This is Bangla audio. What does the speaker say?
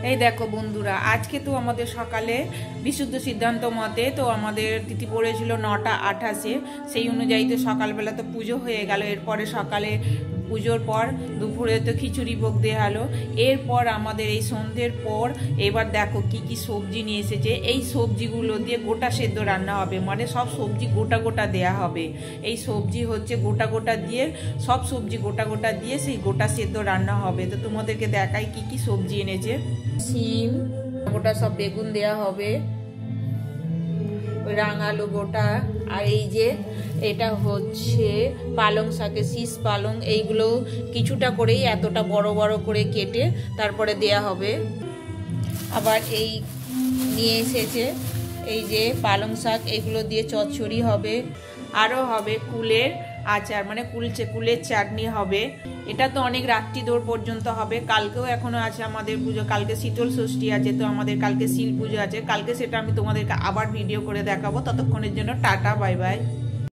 এই দেখো বন্ধুরা, আজকে তো আমাদের সকালে বিশুদ্ধ সিদ্ধান্ত মতে তো আমাদের তিথি পড়েছিল 9টা 28-এ। সেই অনুযায়ী তো সকালবেলা তো পুজো হয়ে গেল। এরপরে সকালে পুজোর পর দুপুরে তো খিচুড়ি ভোগ দেওয়া হলো। এরপর আমাদের এই সন্ধ্যের পর এবার দেখো কি কি সবজি নিয়ে এসেছে। এই সবজিগুলো দিয়ে গোটা সেদ্ধ রান্না হবে, মানে সব সবজি গোটা গোটা দেয়া হবে। এই সবজি হচ্ছে গোটা গোটা দিয়ে, সব সবজি গোটা গোটা দিয়ে সেই গোটা সেদ্ধ রান্না হবে। তো তোমাদেরকে দেখাই কি কি সবজি এনেছে। সিম গোটা, সব বেগুন দেয়া হবে, রাঙালু গোটা, আর এই যে এটা হচ্ছে পালং শাকের শীষ পালং, এইগুলো কিছুটা করেই এতটা বড় বড় করে কেটে তারপরে দেয়া হবে। আবার এই নিয়ে এসেছে এই যে পালং শাক, এগুলো দিয়ে চচ্চড়ি হবে। আরও হবে কুলের আচার, মানে কুলের চাটনি হবে। এটা তো অনেক রাত্রি দূর পর্যন্ত হবে। কালকেও এখনো আছে আমাদের পুজো, কালকে শীতল ষষ্ঠী আছে, তো আমাদের কালকে শিল পুজো আছে। কালকে সেটা আমি তোমাদেরকে আবার ভিডিও করে দেখাবো। ততক্ষণের জন্য টাটা, বাই বাই।